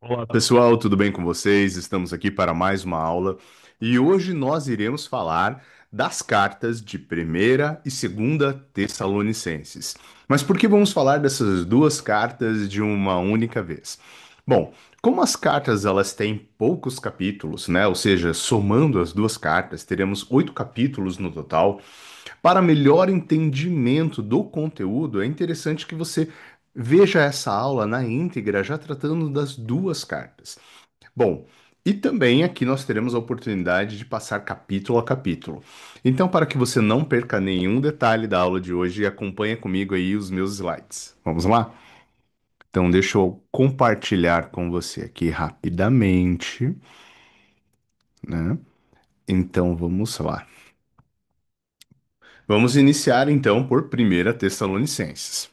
Olá pessoal, tudo bem com vocês? Estamos aqui para mais uma aula e hoje nós iremos falar das cartas de primeira e segunda Tessalonicenses. Mas por que vamos falar dessas duas cartas de uma única vez? Bom, como as cartas elas têm poucos capítulos, né? Ou seja, somando as duas cartas, teremos 8 capítulos no total. Para melhor entendimento do conteúdo, é interessante que você veja essa aula na íntegra, já tratando das duas cartas. Bom, e também aqui nós teremos a oportunidade de passar capítulo a capítulo. Então, para que você não perca nenhum detalhe da aula de hoje, acompanha comigo aí os meus slides. Vamos lá? Então, deixa eu compartilhar com você aqui rapidamente, né? Então, vamos lá. Vamos iniciar então por Primeira Tessalonicenses.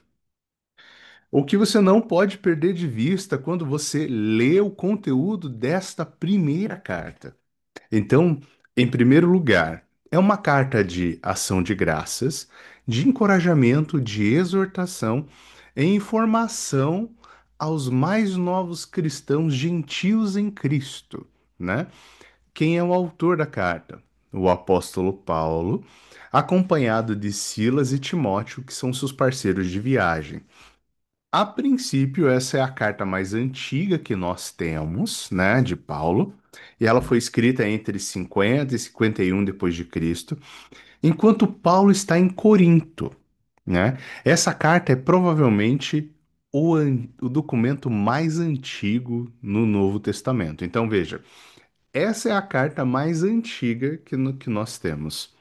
O que você não pode perder de vista quando você lê o conteúdo desta primeira carta. Então, em primeiro lugar, é uma carta de ação de graças, de encorajamento, de exortação e informação aos mais novos cristãos gentios em Cristo, né? Quem é o autor da carta? O apóstolo Paulo, acompanhado de Silas e Timóteo, que são seus parceiros de viagem. A princípio, essa é a carta mais antiga que nós temos, né, de Paulo, e ela foi escrita entre 50 e 51 depois de Cristo, enquanto Paulo está em Corinto, né? Essa carta é provavelmente o documento mais antigo no Novo Testamento. Então, veja, essa é a carta mais antiga que nós temos.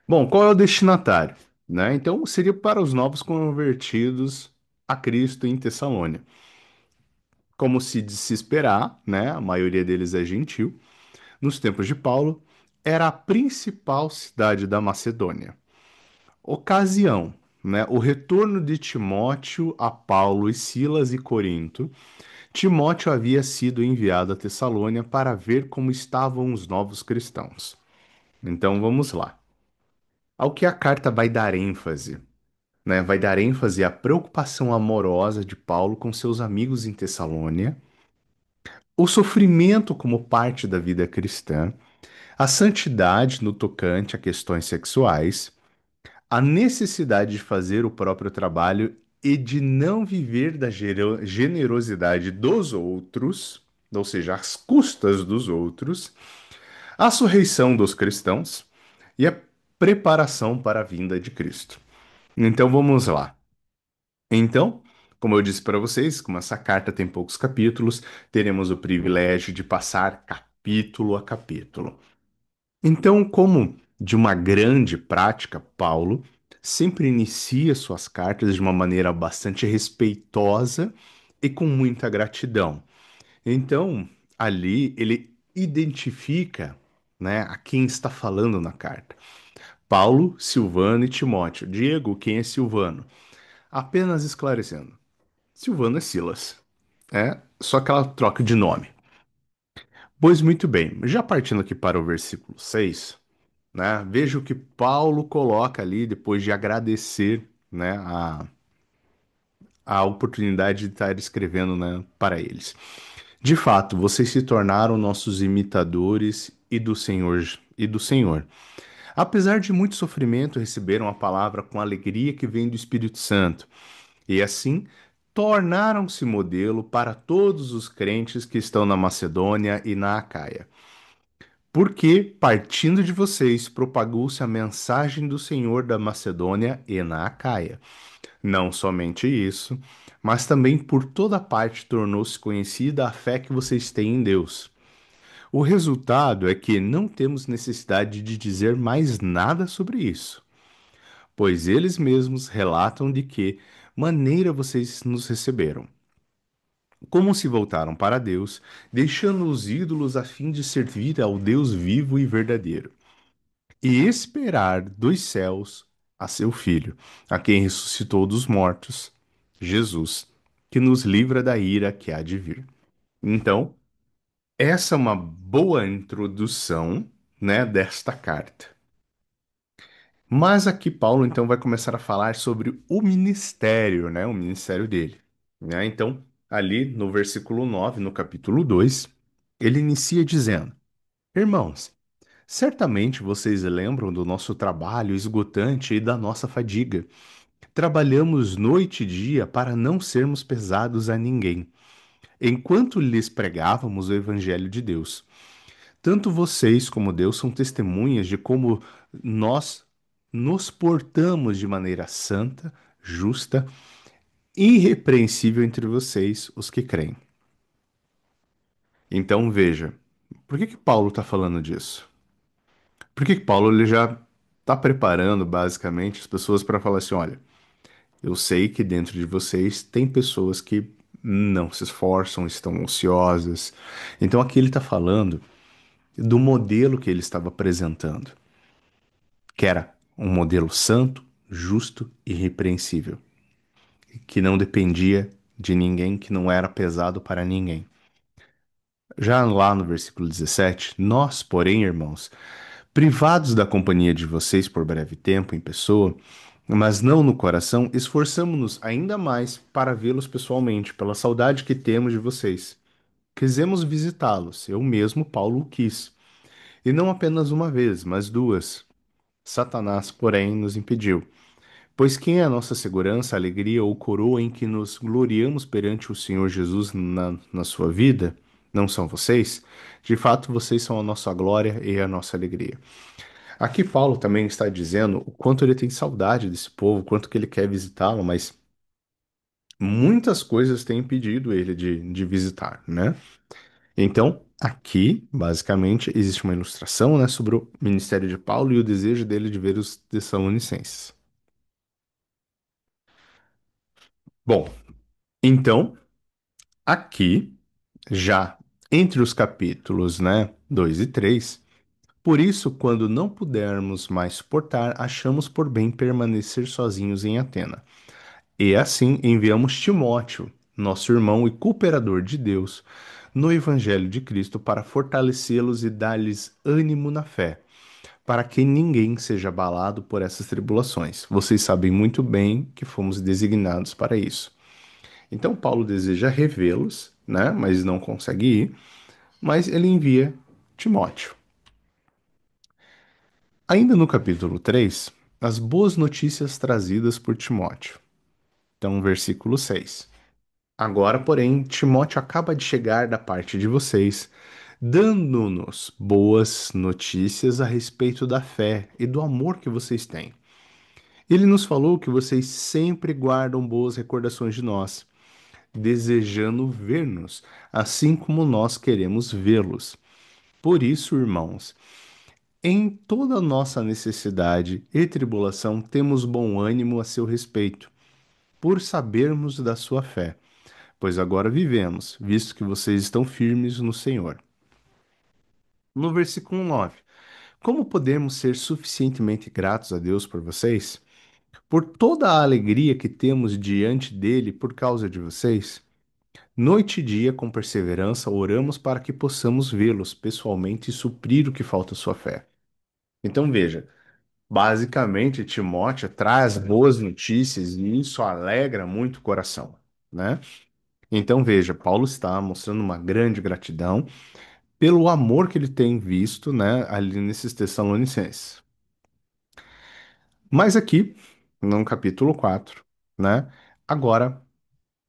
Bom, qual é o destinatário? Né? Então, seria para os novos convertidos a Cristo em Tessalônia. Como de se esperar, né? A maioria deles é gentil. Nos tempos de Paulo, era a principal cidade da Macedônia. Ocasião, né? O retorno de Timóteo a Paulo e Silas e Corinto. Timóteo havia sido enviado a Tessalônia para ver como estavam os novos cristãos. Então vamos lá. Ao que a carta vai dar ênfase, né? Vai dar ênfase à preocupação amorosa de Paulo com seus amigos em Tessalônia, o sofrimento como parte da vida cristã, a santidade no tocante a questões sexuais, a necessidade de fazer o próprio trabalho e de não viver da generosidade dos outros, ou seja, às custas dos outros, a ressurreição dos cristãos e a preparação para a vinda de Cristo. Então vamos lá. Então, como eu disse para vocês, como essa carta tem poucos capítulos, teremos o privilégio de passar capítulo a capítulo. Então, como de uma grande prática, Paulo sempre inicia suas cartas de uma maneira bastante respeitosa e com muita gratidão. Então, ali ele identifica, né, a quem está falando na carta. Paulo, Silvano e Timóteo. Diego, quem é Silvano? Apenas esclarecendo. Silvano é Silas. É só aquela troca de nome. Pois muito bem, já partindo aqui para o versículo 6, né? Veja o que Paulo coloca ali depois de agradecer, né, a oportunidade de estar escrevendo, né, para eles. De fato, vocês se tornaram nossos imitadores e do Senhor. Apesar de muito sofrimento, receberam a palavra com alegria que vem do Espírito Santo, e assim tornaram-se modelo para todos os crentes que estão na Macedônia e na Acaia. Porque, partindo de vocês, propagou-se a mensagem do Senhor da Macedônia e na Acaia. Não somente isso, mas também por toda parte tornou-se conhecida a fé que vocês têm em Deus. O resultado é que não temos necessidade de dizer mais nada sobre isso, pois eles mesmos relatam de que maneira vocês nos receberam, como se voltaram para Deus, deixando os ídolos a fim de servir ao Deus vivo e verdadeiro, e esperar dos céus a seu Filho, a quem ressuscitou dos mortos, Jesus, que nos livra da ira que há de vir. Então, essa é uma boa introdução, né, desta carta. Mas aqui Paulo então vai começar a falar sobre o ministério, né, o ministério dele, né? Então, Ali no versículo 9, no capítulo 2, ele inicia dizendo: Irmãos, certamente vocês lembram do nosso trabalho esgotante e da nossa fadiga. Trabalhamos noite e dia para não sermos pesados a ninguém, enquanto lhes pregávamos o Evangelho de Deus. Tanto vocês como Deus são testemunhas de como nós nos portamos de maneira santa, justa e irrepreensível entre vocês, os que creem. Então veja, por que que Paulo está falando disso? Por que que Paulo ele já está preparando basicamente as pessoas para falar assim, olha, eu sei que dentro de vocês tem pessoas que não se esforçam, estão ociosas. Então aqui ele está falando do modelo que ele estava apresentando, que era um modelo santo, justo e irrepreensível, que não dependia de ninguém, que não era pesado para ninguém. Já lá no versículo 17, nós, porém, irmãos, privados da companhia de vocês por breve tempo em pessoa, mas não no coração, esforçamo-nos ainda mais para vê-los pessoalmente, pela saudade que temos de vocês. Quisemos visitá-los, eu mesmo, Paulo, o quis, e não apenas uma vez, mas duas. Satanás, porém, nos impediu. Pois quem é a nossa segurança, alegria ou coroa em que nos gloriamos perante o Senhor Jesus na sua vida? Não são vocês? De fato, vocês são a nossa glória e a nossa alegria. Aqui Paulo também está dizendo o quanto ele tem saudade desse povo, o quanto que ele quer visitá-lo, mas muitas coisas têm impedido ele de visitar, né? Então, aqui, basicamente, existe uma ilustração, né, sobre o ministério de Paulo e o desejo dele de ver os Tessalonicenses. Bom, então, aqui, já entre os capítulos, né, 2 e 3, por isso, quando não pudermos mais suportar, achamos por bem permanecer sozinhos em Atena. E assim enviamos Timóteo, nosso irmão e cooperador de Deus, no Evangelho de Cristo para fortalecê-los e dar-lhes ânimo na fé, para que ninguém seja abalado por essas tribulações. Vocês sabem muito bem que fomos designados para isso. Então, Paulo deseja revê-los, né, mas não consegue ir, mas ele envia Timóteo. Ainda no capítulo 3, as boas notícias trazidas por Timóteo. Então, versículo 6. Agora, porém, Timóteo acaba de chegar da parte de vocês, dando-nos boas notícias a respeito da fé e do amor que vocês têm. Ele nos falou que vocês sempre guardam boas recordações de nós, desejando ver-nos, assim como nós queremos vê-los. Por isso, irmãos, em toda nossa necessidade e tribulação, temos bom ânimo a seu respeito, por sabermos da sua fé, pois agora vivemos, visto que vocês estão firmes no Senhor. No versículo 9, como podemos ser suficientemente gratos a Deus por vocês? Por toda a alegria que temos diante dele por causa de vocês? Noite e dia, com perseverança, oramos para que possamos vê-los pessoalmente e suprir o que falta à sua fé. Então veja, basicamente Timóteo traz boas notícias e isso alegra muito o coração, né? Então veja, Paulo está mostrando uma grande gratidão pelo amor que ele tem visto, né, ali nesses Tessalonicenses. Mas aqui, no capítulo 4, né, agora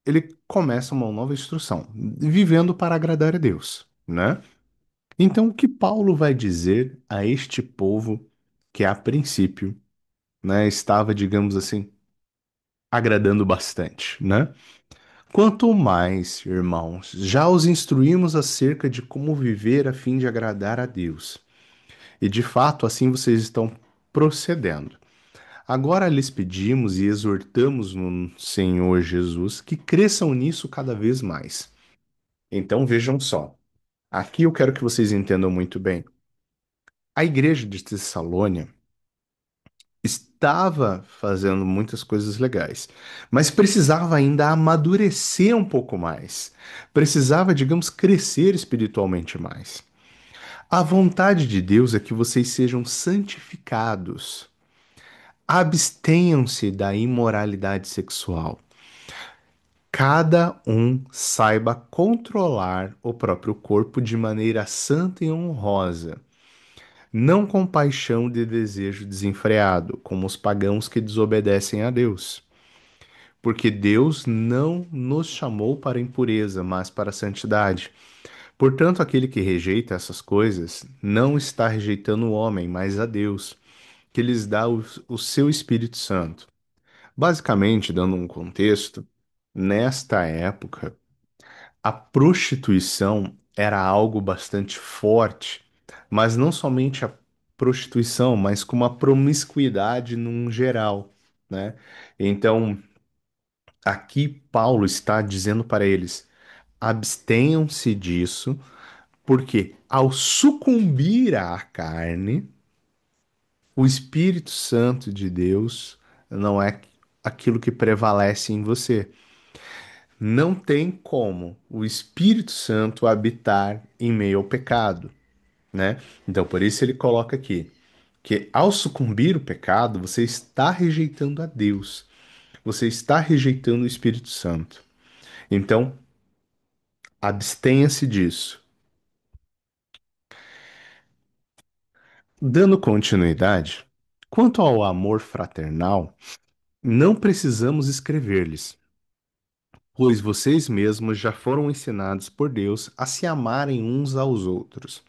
ele começa uma nova instrução, vivendo para agradar a Deus, né? Então, o que Paulo vai dizer a este povo que a princípio, né, estava, digamos assim, agradando bastante, né? Quanto mais, irmãos, já os instruímos acerca de como viver a fim de agradar a Deus. E de fato, assim vocês estão procedendo. Agora lhes pedimos e exortamos no Senhor Jesus que cresçam nisso cada vez mais. Então vejam só. Aqui eu quero que vocês entendam muito bem. A igreja de Tessalônia estava fazendo muitas coisas legais, mas precisava ainda amadurecer um pouco mais. Precisava, digamos, crescer espiritualmente mais. A vontade de Deus é que vocês sejam santificados. Abstenham-se da imoralidade sexual. cada um saiba controlar o próprio corpo de maneira santa e honrosa, não com paixão de desejo desenfreado, como os pagãos que desobedecem a Deus. Porque Deus não nos chamou para a impureza, mas para a santidade. Portanto, aquele que rejeita essas coisas não está rejeitando o homem, mas a Deus, que lhes dá o seu Espírito Santo. Basicamente, dando um contexto, nesta época, a prostituição era algo bastante forte, mas não somente a prostituição, mas como a promiscuidade num geral, né? Então, aqui Paulo está dizendo para eles: abstenham-se disso, porque ao sucumbir à carne, o Espírito Santo de Deus não é aquilo que prevalece em você. Não tem como o Espírito Santo habitar em meio ao pecado, né? Então, por isso ele coloca aqui que ao sucumbir o pecado, você está rejeitando a Deus, você está rejeitando o Espírito Santo. Então, abstenha-se disso. Dando continuidade, quanto ao amor fraternal, não precisamos escrever-lhes, pois vocês mesmos já foram ensinados por Deus a se amarem uns aos outros.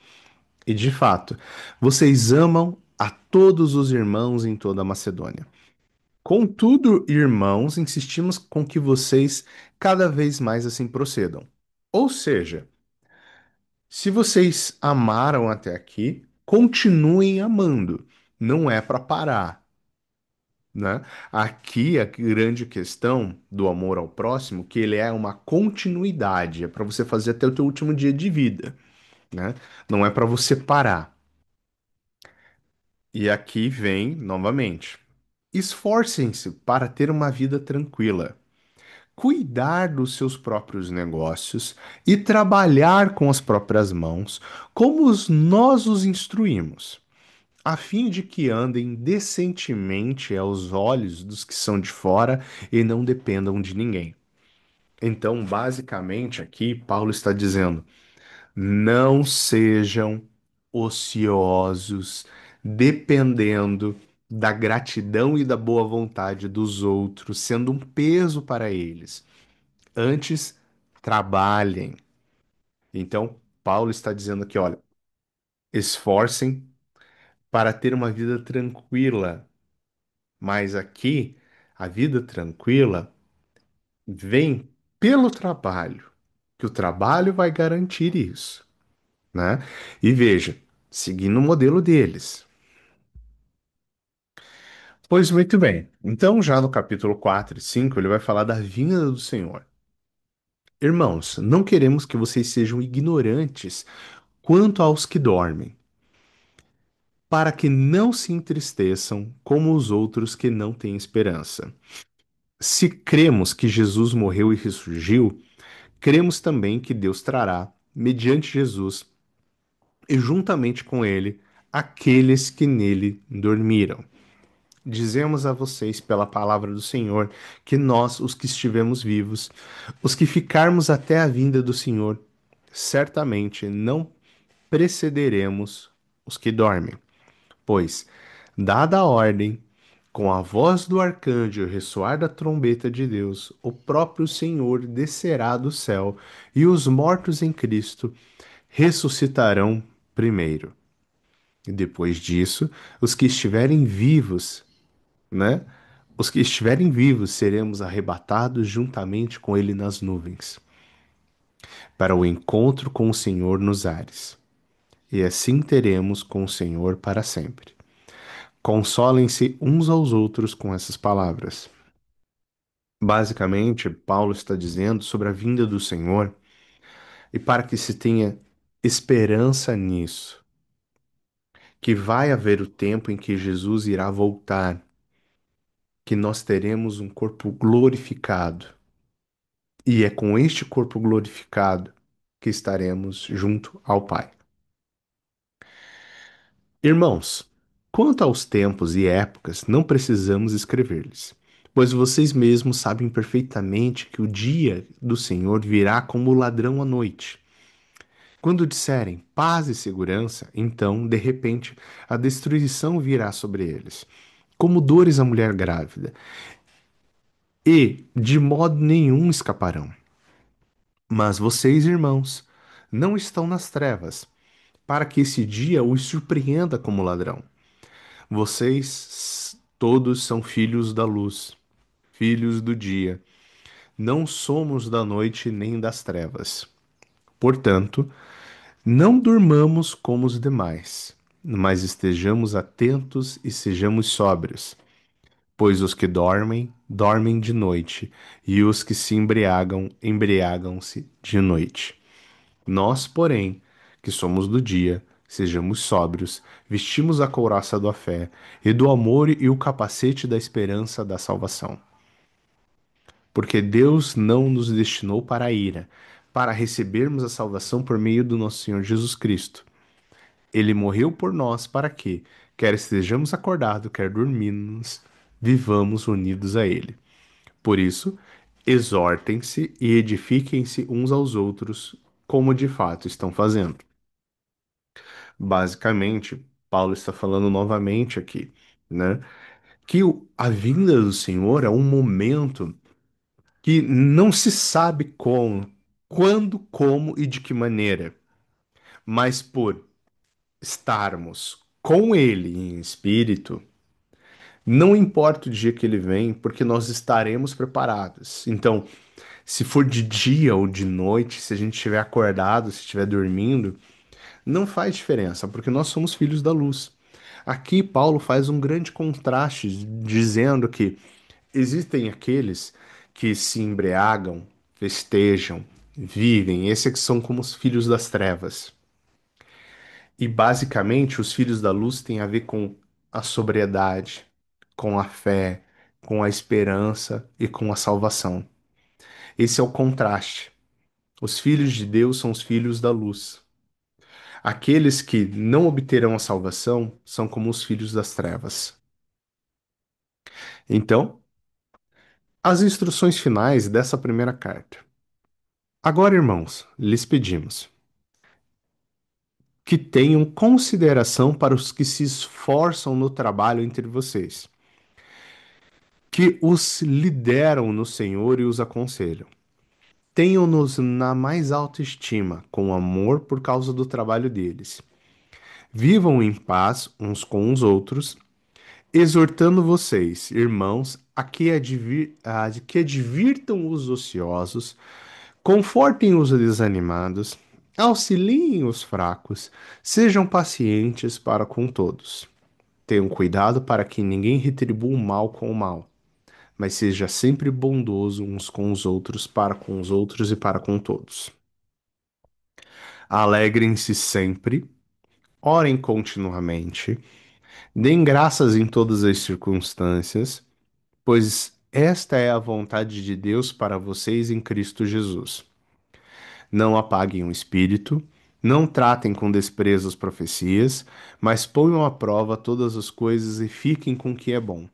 E de fato, vocês amam a todos os irmãos em toda a Macedônia. Contudo, irmãos, insistimos com que vocês cada vez mais assim procedam. Ou seja, se vocês amaram até aqui, continuem amando. Não é para parar, né? Aqui a grande questão do amor ao próximo, que ele é uma continuidade, é para você fazer até o teu último dia de vida, né? Não é para você parar. E aqui vem novamente. Esforcem-se para ter uma vida tranquila, cuidar dos seus próprios negócios e trabalhar com as próprias mãos, como nós os instruímos, a fim de que andem decentemente aos olhos dos que são de fora e não dependam de ninguém. Então, basicamente, aqui Paulo está dizendo: não sejam ociosos, dependendo da gratidão e da boa vontade dos outros, sendo um peso para eles. Antes, trabalhem. Então, Paulo está dizendo aqui, olha, esforcem para ter uma vida tranquila. Mas aqui, a vida tranquila vem pelo trabalho, que o trabalho vai garantir isso, né? E veja, seguindo o modelo deles. Pois muito bem. Então, já no capítulo 4 e 5 ele vai falar da vinda do Senhor. Irmãos, não queremos que vocês sejam ignorantes quanto aos que dormem, para que não se entristeçam como os outros que não têm esperança. Se cremos que Jesus morreu e ressurgiu, cremos também que Deus trará, mediante Jesus e juntamente com ele, aqueles que nele dormiram. Dizemos a vocês pela palavra do Senhor que nós, os que estivemos vivos, os que ficarmos até a vinda do Senhor, certamente não precederemos os que dormem. Pois, dada a ordem, com a voz do arcanjo e o ressoar da trombeta de Deus, o próprio Senhor descerá do céu e os mortos em Cristo ressuscitarão primeiro. E depois disso, os que estiverem vivos, né? Os que estiverem vivos seremos arrebatados juntamente com ele nas nuvens, para o encontro com o Senhor nos ares. E assim teremos com o Senhor para sempre. Consolem-se uns aos outros com essas palavras. Basicamente, Paulo está dizendo sobre a vinda do Senhor e para que se tenha esperança nisso, que vai haver o tempo em que Jesus irá voltar, que nós teremos um corpo glorificado. E é com este corpo glorificado que estaremos junto ao Pai. Irmãos, quanto aos tempos e épocas, não precisamos escrever-lhes, Pois vocês mesmos sabem perfeitamente que o dia do Senhor virá como ladrão à noite. Quando disserem paz e segurança, então, de repente, a destruição virá sobre eles, como dores à mulher grávida, e de modo nenhum escaparão. Mas vocês, irmãos, não estão nas trevas, para que esse dia os surpreenda como ladrão. Vocês todos são filhos da luz, filhos do dia. Não somos da noite nem das trevas. Portanto, não durmamos como os demais, mas estejamos atentos e sejamos sóbrios. Pois os que dormem, dormem de noite, e os que se embriagam, embriagam-se de noite. Nós, porém, que somos do dia, sejamos sóbrios, vestimos a couraça da fé e do amor e o capacete da esperança da salvação. Porque Deus não nos destinou para a ira, para recebermos a salvação por meio do nosso Senhor Jesus Cristo. Ele morreu por nós para que, quer estejamos acordados, quer dormimos, vivamos unidos a Ele. Por isso, exortem-se e edifiquem-se uns aos outros, como de fato estão fazendo. Basicamente, Paulo está falando novamente aqui, né? Que a vinda do Senhor é um momento que não se sabe como, quando, como e de que maneira, mas por estarmos com Ele em espírito, não importa o dia que Ele vem, porque nós estaremos preparados. Então, se for de dia ou de noite, se a gente estiver acordado, se estiver dormindo, não faz diferença, porque nós somos filhos da luz. Aqui, Paulo faz um grande contraste, dizendo que existem aqueles que se embriagam, festejam, vivem, esses que são como os filhos das trevas. E basicamente, os filhos da luz têm a ver com a sobriedade, com a fé, com a esperança e com a salvação. Esse é o contraste. Os filhos de Deus são os filhos da luz. Aqueles que não obterão a salvação são como os filhos das trevas. Então, as instruções finais dessa primeira carta. Agora, irmãos, lhes pedimos que tenham consideração para os que se esforçam no trabalho entre vocês, que os lideram no Senhor e os aconselham. Tenham-nos na mais alta estima, com amor por causa do trabalho deles. Vivam em paz uns com os outros, exortando vocês, irmãos, a que advirtam os ociosos, confortem os desanimados, auxiliem os fracos, sejam pacientes para com todos. Tenham cuidado para que ninguém retribua o mal com o mal, mas seja sempre bondoso uns com os outros, para com os outros e para com todos. Alegrem-se sempre, orem continuamente, deem graças em todas as circunstâncias, pois esta é a vontade de Deus para vocês em Cristo Jesus. Não apaguem o espírito, não tratem com desprezo as profecias, mas ponham à prova todas as coisas e fiquem com o que é bom.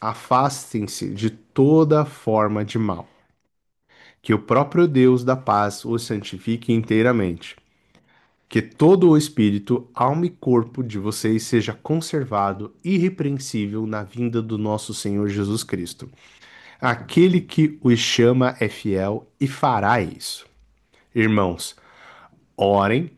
Afastem-se de toda forma de mal. Que o próprio Deus da paz os santifique inteiramente. Que todo o espírito, alma e corpo de vocês seja conservado irrepreensível na vinda do nosso Senhor Jesus Cristo. Aquele que os chama é fiel e fará isso. Irmãos, orem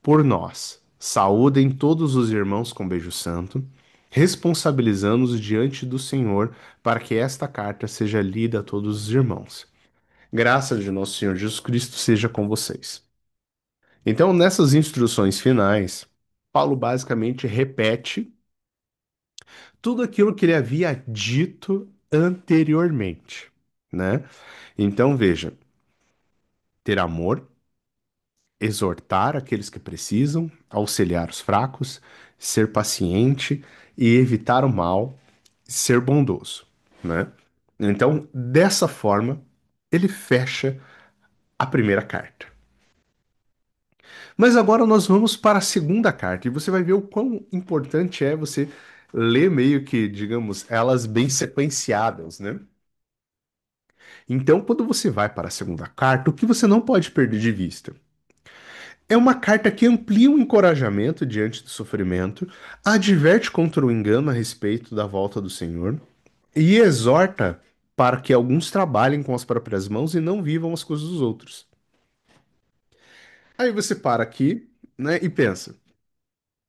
por nós. Saúdem todos os irmãos com beijo santo, responsabilizando-os diante do Senhor para que esta carta seja lida a todos os irmãos. Graça de nosso Senhor Jesus Cristo seja com vocês. Então, nessas instruções finais, Paulo basicamente repete tudo aquilo que ele havia dito anteriormente, né? Então, veja, ter amor, exortar aqueles que precisam, auxiliar os fracos, ser paciente e evitar o mal, ser bondoso, né? Então, dessa forma, ele fecha a primeira carta. Mas agora nós vamos para a segunda carta e você vai ver o quão importante é você ler meio que, digamos, elas bem sequenciadas, né? Então, quando você vai para a segunda carta, o que você não pode perder de vista? É uma carta que amplia o encorajamento diante do sofrimento, adverte contra o engano a respeito da volta do Senhor e exorta para que alguns trabalhem com as próprias mãos e não vivam as coisas dos outros. Aí você para aqui, né, e pensa: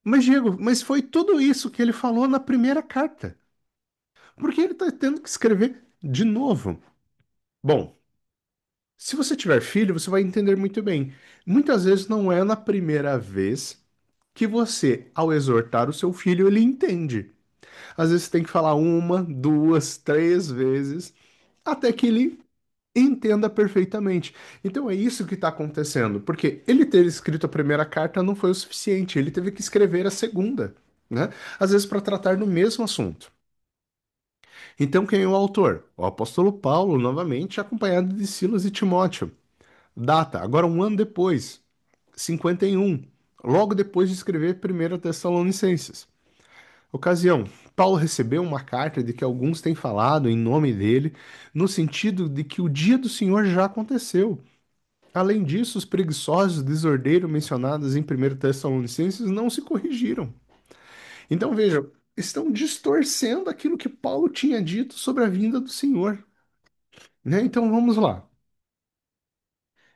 mas Diego, mas foi tudo isso que ele falou na primeira carta. Por que ele está tendo que escrever de novo? Bom, se você tiver filho, você vai entender muito bem. Muitas vezes não é na primeira vez que você, ao exortar o seu filho, ele entende. Às vezes você tem que falar uma, duas, três vezes, até que ele entenda perfeitamente. Então é isso que está acontecendo, porque ele ter escrito a primeira carta não foi o suficiente, ele teve que escrever a segunda, né? Às vezes para tratar do mesmo assunto. Então quem é o autor? O apóstolo Paulo, novamente, acompanhado de Silas e Timóteo. Data, agora um ano depois, 51, logo depois de escrever 1 Tessalonicenses. Ocasião: Paulo recebeu uma carta de que alguns têm falado em nome dele, no sentido de que o dia do Senhor já aconteceu. Além disso, os preguiçosos, desordeiros mencionados em 1 Tessalonicenses não se corrigiram. Então veja, estão distorcendo aquilo que Paulo tinha dito sobre a vinda do Senhor, né? Então vamos lá.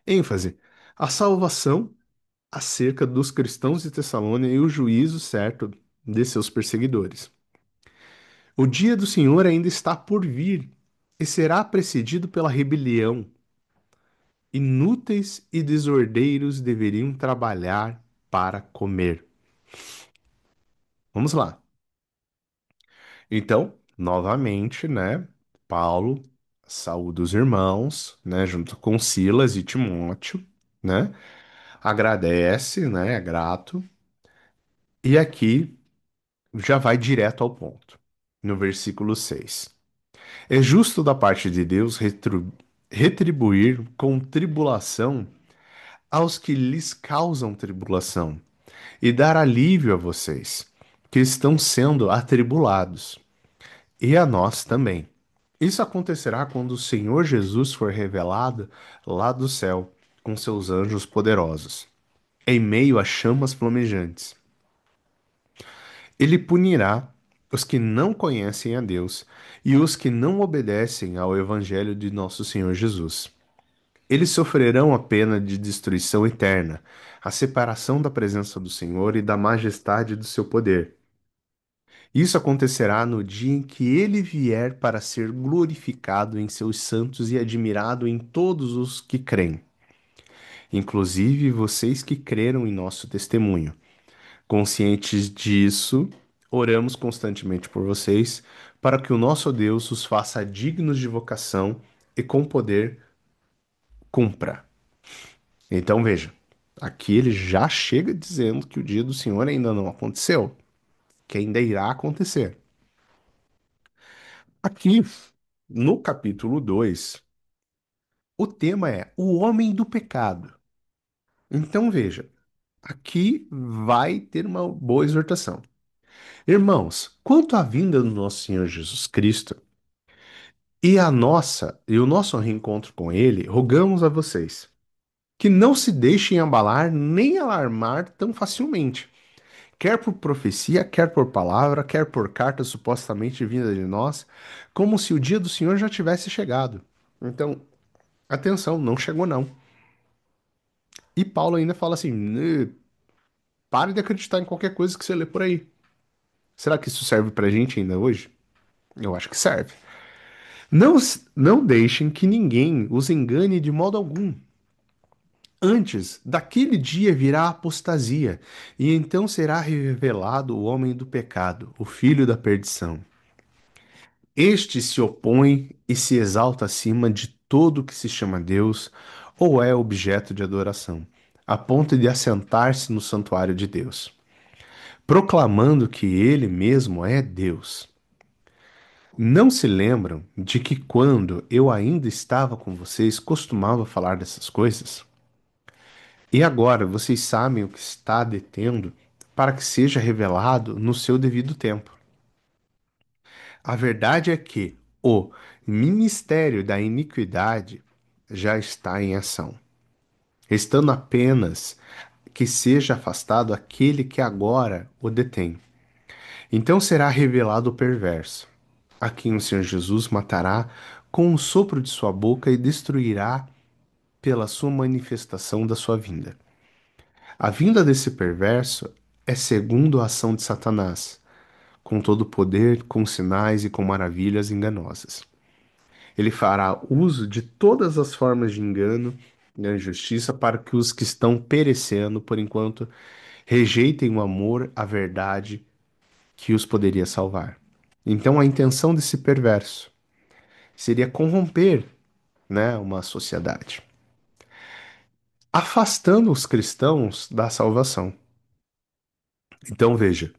ênfase: a salvação acerca dos cristãos de Tessalônia e o juízo certo de seus perseguidores. O dia do Senhor ainda está por vir e será precedido pela rebelião. Inúteis e desordeiros deveriam trabalhar para comer. Vamos lá. Então, novamente, né? Paulo saúda os irmãos, né? Junto com Silas e Timóteo, né? Agradece, né? É grato. E aqui já vai direto ao ponto. No versículo 6. É justo da parte de Deus retribuir com tribulação aos que lhes causam tribulação e dar alívio a vocês, que estão sendo atribulados, e a nós também. Isso acontecerá quando o Senhor Jesus for revelado lá do céu com seus anjos poderosos, em meio a chamas flamejantes. Ele punirá os que não conhecem a Deus e os que não obedecem ao Evangelho de nosso Senhor Jesus. Eles sofrerão a pena de destruição eterna, a separação da presença do Senhor e da majestade do seu poder. Isso acontecerá no dia em que ele vier para ser glorificado em seus santos e admirado em todos os que creem, inclusive vocês que creram em nosso testemunho. Conscientes disso, oramos constantemente por vocês, para que o nosso Deus os faça dignos de vocação e com poder cumpra. Então veja, aqui ele já chega dizendo que o dia do Senhor ainda não aconteceu, que ainda irá acontecer. Aqui, no capítulo 2, o tema é o homem do pecado. Então veja, aqui vai ter uma boa exortação. Irmãos, quanto à vinda do nosso Senhor Jesus Cristo e o nosso reencontro com ele, rogamos a vocês que não se deixem abalar nem alarmar tão facilmente, quer por profecia, quer por palavra, quer por carta supostamente vinda de nós, como se o dia do Senhor já tivesse chegado. Então, atenção, não chegou não. E Paulo ainda fala assim: pare de acreditar em qualquer coisa que você lê por aí. Será que isso serve pra gente ainda hoje? Eu acho que serve. Não, não deixem que ninguém os engane de modo algum. Antes, daquele dia virá a apostasia, e então será revelado o homem do pecado, o filho da perdição. Este se opõe e se exalta acima de todo que se chama Deus ou é objeto de adoração, a ponto de assentar-se no santuário de Deus, proclamando que ele mesmo é Deus. Não se lembram de que quando eu ainda estava com vocês costumava falar dessas coisas? E agora vocês sabem o que está detendo para que seja revelado no seu devido tempo. A verdade é que o ministério da iniquidade já está em ação, restando apenas que seja afastado aquele que agora o detém. Então será revelado o perverso, a quem o Senhor Jesus matará com o sopro de sua boca e destruirá pela sua manifestação da sua vinda. A vinda desse perverso é segundo a ação de Satanás, com todo o poder, com sinais e com maravilhas enganosas. Ele fará uso de todas as formas de engano e injustiça para que os que estão perecendo, por enquanto, rejeitem o amor, a verdade que os poderia salvar. Então, a intenção desse perverso seria corromper, né, uma sociedade, afastando os cristãos da salvação. Então, veja,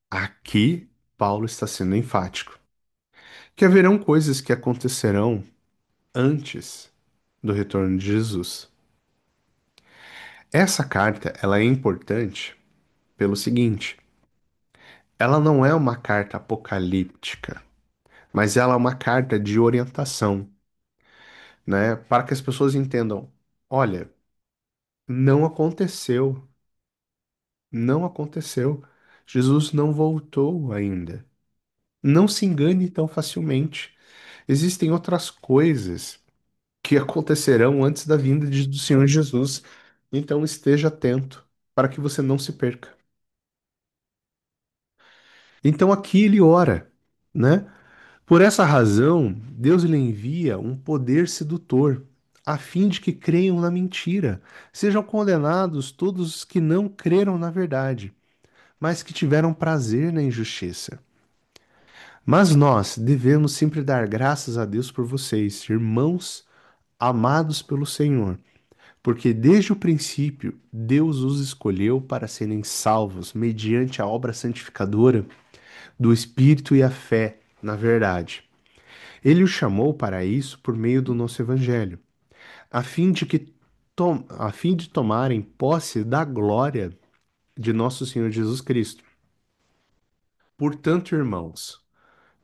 aqui Paulo está sendo enfático, que haverão coisas que acontecerão antes do retorno de Jesus. Essa carta, ela é importante pelo seguinte, ela não é uma carta apocalíptica, mas ela é uma carta de orientação, né, para que as pessoas entendam, olha, não aconteceu, não aconteceu. Jesus não voltou ainda. Não se engane tão facilmente. Existem outras coisas que acontecerão antes da vinda do Senhor Jesus. Então esteja atento para que você não se perca. Então aqui ele ora, né? Por essa razão, Deus lhe envia um poder sedutor, a fim de que creiam na mentira, sejam condenados todos os que não creram na verdade, mas que tiveram prazer na injustiça. Mas nós devemos sempre dar graças a Deus por vocês, irmãos amados pelo Senhor, porque desde o princípio Deus os escolheu para serem salvos mediante a obra santificadora do Espírito e a fé na verdade. Ele os chamou para isso por meio do nosso Evangelho, a fim de que a fim de tomarem posse da glória de nosso Senhor Jesus Cristo. Portanto, irmãos,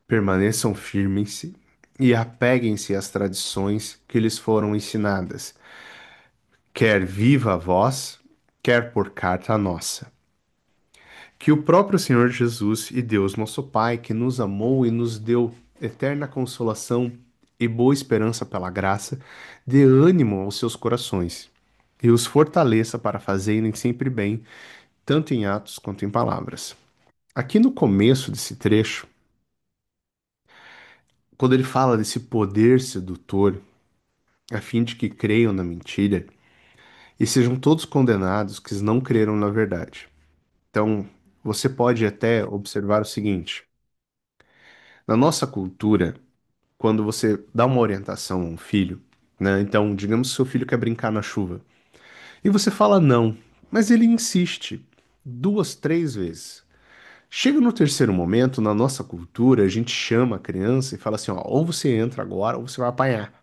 permaneçam firmes e apeguem-se às tradições que lhes foram ensinadas, quer viva a voz, quer por carta nossa. Que o próprio Senhor Jesus e Deus, nosso Pai, que nos amou e nos deu eterna consolação e boa esperança pela graça, dê ânimo aos seus corações e os fortaleça para fazerem sempre bem, tanto em atos quanto em palavras. Aqui no começo desse trecho, quando ele fala desse poder sedutor, a fim de que creiam na mentira e sejam todos condenados que não creram na verdade. Então, você pode até observar o seguinte: na nossa cultura, quando você dá uma orientação a um filho, né? Então, digamos que seu filho quer brincar na chuva e você fala não, mas ele insiste duas, três vezes. Chega no terceiro momento, na nossa cultura, a gente chama a criança e fala assim, ó, ou você entra agora ou você vai apanhar,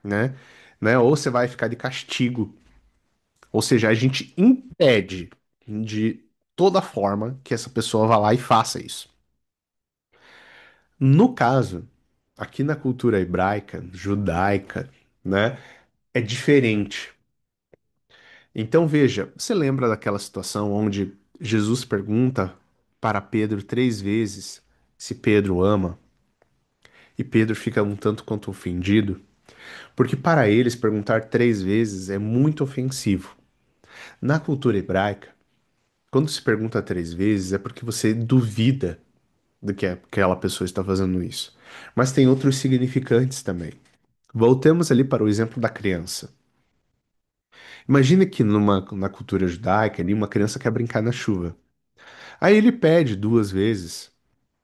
né? Né? Ou você vai ficar de castigo. Ou seja, a gente impede de toda forma que essa pessoa vá lá e faça isso. No caso, aqui na cultura hebraica, judaica, né, é diferente. Então veja, você lembra daquela situação onde Jesus pergunta para Pedro três vezes se Pedro ama, e Pedro fica um tanto quanto ofendido, porque para eles perguntar três vezes é muito ofensivo. Na cultura hebraica, quando se pergunta três vezes é porque você duvida do que aquela pessoa está fazendo isso. Mas tem outros significantes também. Voltemos ali para o exemplo da criança. Imagina que na cultura judaica, ali, uma criança quer brincar na chuva. Aí ele pede duas vezes,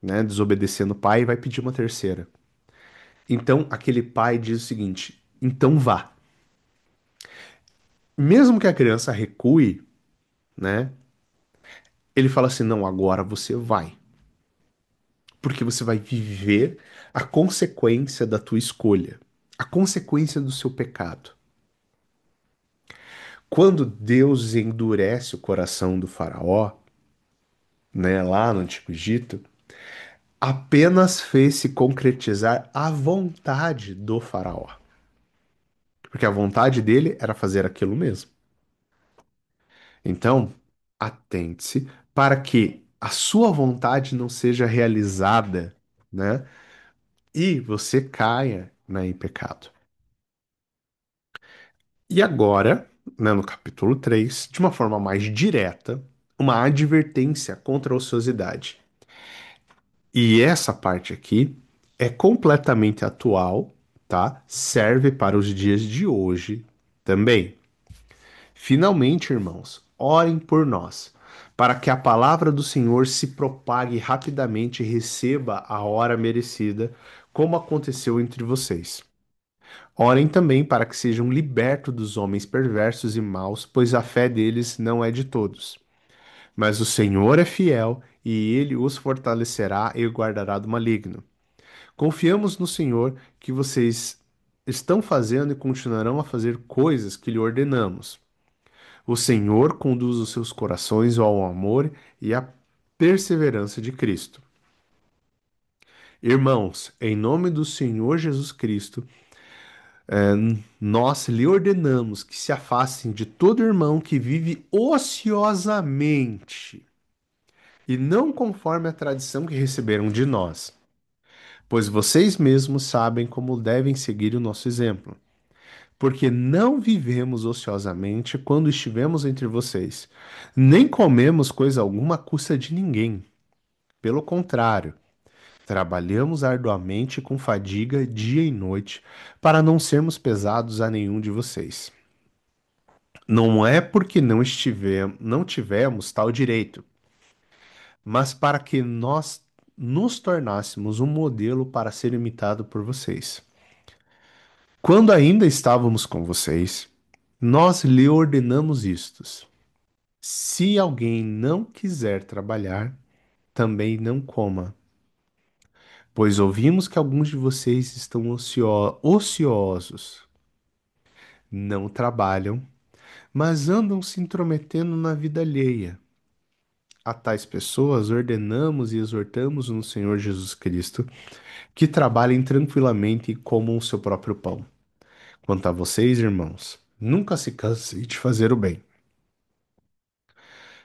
né, desobedecendo o pai, e vai pedir uma terceira. Então aquele pai diz o seguinte: então vá. Mesmo que a criança recue, né, ele fala assim: não, agora você vai. Porque você vai viver a consequência da tua escolha, a consequência do seu pecado. Quando Deus endurece o coração do faraó, né, lá no Antigo Egito, apenas fez se concretizar a vontade do faraó, porque a vontade dele era fazer aquilo mesmo. Então, atente-se para que a sua vontade não seja realizada, né? E você caia, né, em pecado. E agora, né, no capítulo 3, de uma forma mais direta, uma advertência contra a ociosidade. E essa parte aqui é completamente atual, tá? Serve para os dias de hoje também. Finalmente, irmãos, orem por nós, para que a palavra do Senhor se propague rapidamente e receba a hora merecida, como aconteceu entre vocês. Orem também para que sejam libertos dos homens perversos e maus, pois a fé deles não é de todos. Mas o Senhor é fiel e ele os fortalecerá e guardará do maligno. Confiamos no Senhor que vocês estão fazendo e continuarão a fazer coisas que lhe ordenamos. O Senhor conduz os seus corações ao amor e à perseverança de Cristo. Irmãos, em nome do Senhor Jesus Cristo, nós lhe ordenamos que se afastem de todo irmão que vive ociosamente e não conforme a tradição que receberam de nós, pois vocês mesmos sabem como devem seguir o nosso exemplo. Porque não vivemos ociosamente quando estivemos entre vocês, nem comemos coisa alguma à custa de ninguém. Pelo contrário, trabalhamos arduamente com fadiga dia e noite, para não sermos pesados a nenhum de vocês. Não é porque não tivemos tal direito, mas para que nós nos tornássemos um modelo para ser imitado por vocês. Quando ainda estávamos com vocês, nós lhe ordenamos isto: se alguém não quiser trabalhar, também não coma, pois ouvimos que alguns de vocês estão ociosos, não trabalham, mas andam se intrometendo na vida alheia. A tais pessoas ordenamos e exortamos no Senhor Jesus Cristo que trabalhem tranquilamente e comam o seu próprio pão. Quanto a vocês, irmãos, nunca se cansem de fazer o bem.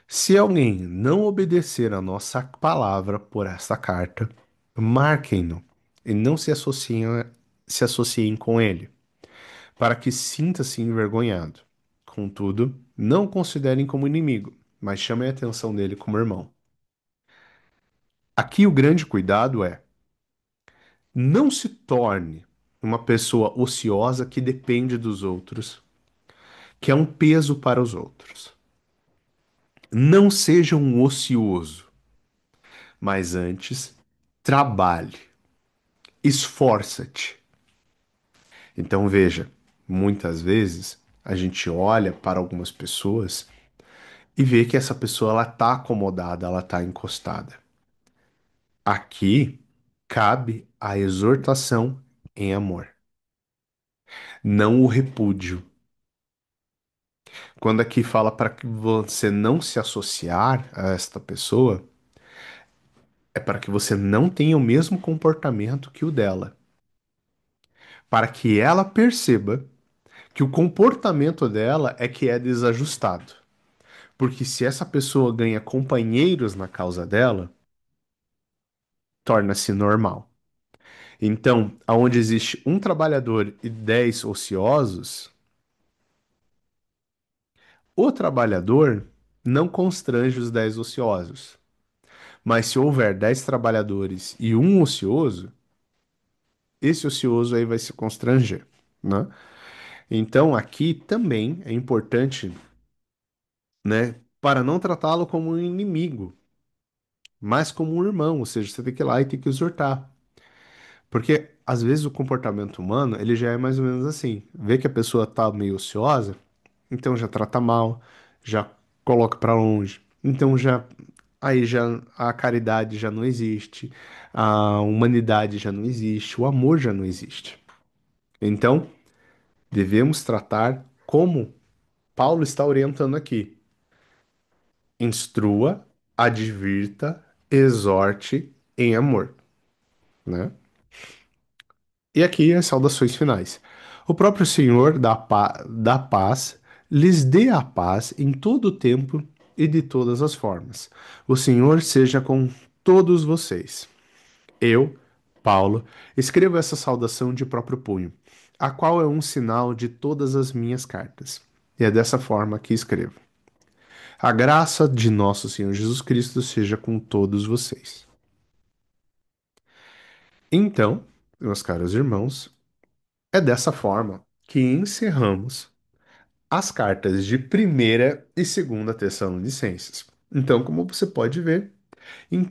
Se alguém não obedecer a nossa palavra por esta carta, marquem-no e não se associem com ele, para que sinta-se envergonhado. Contudo, não o considerem como inimigo, mas chamem a atenção dele como irmão. Aqui o grande cuidado é: não se torne uma pessoa ociosa que depende dos outros, que é um peso para os outros. Não seja um ocioso, mas antes trabalhe, esforça-te. Então veja, muitas vezes a gente olha para algumas pessoas e vê que essa pessoa ela tá acomodada, ela tá encostada. Aqui cabe a exortação em amor, não o repúdio. Quando aqui fala para que você não se associar a esta pessoa, é para que você não tenha o mesmo comportamento que o dela, para que ela perceba que o comportamento dela é que é desajustado. Porque se essa pessoa ganha companheiros na causa dela, torna-se normal. Então, aonde existe um trabalhador e 10 ociosos, o trabalhador não constrange os 10 ociosos. Mas se houver 10 trabalhadores e um ocioso, esse ocioso aí vai se constranger, né? Então, aqui também é importante, né, para não tratá-lo como um inimigo, mas como um irmão, ou seja, você tem que ir lá e tem que exortar. Porque às vezes o comportamento humano, ele já é mais ou menos assim. Vê que a pessoa tá meio ociosa, então já trata mal, já coloca pra longe. Então já aí já a caridade já não existe, a humanidade já não existe, o amor já não existe. Então, devemos tratar como Paulo está orientando aqui. Instrua, advirta, exorte em amor. né? E aqui as saudações finais. O próprio Senhor da paz lhes dê a paz em todo o tempo e de todas as formas. O Senhor seja com todos vocês. Eu, Paulo, escrevo essa saudação de próprio punho, a qual é um sinal de todas as minhas cartas. E é dessa forma que escrevo. A graça de nosso Senhor Jesus Cristo seja com todos vocês. Então, meus caros irmãos, é dessa forma que encerramos as cartas de primeira e segunda Tessalonicenses. Então, como você pode ver, em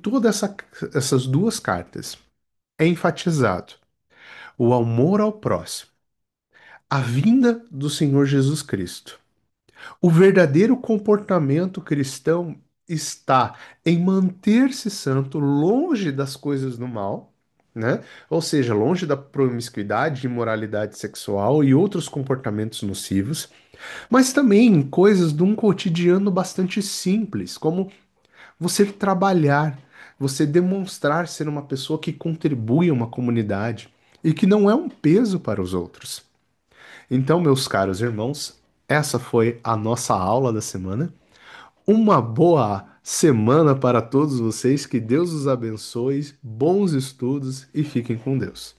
essas duas cartas é enfatizado o amor ao próximo, a vinda do Senhor Jesus Cristo. O verdadeiro comportamento cristão está em manter-se santo, longe das coisas do mal, né? Ou seja, longe da promiscuidade, imoralidade sexual e outros comportamentos nocivos, mas também em coisas de um cotidiano bastante simples, como você trabalhar, você demonstrar ser uma pessoa que contribui a uma comunidade e que não é um peso para os outros. Então, meus caros irmãos, essa foi a nossa aula da semana. Uma boa semana para todos vocês, que Deus os abençoe, bons estudos e fiquem com Deus.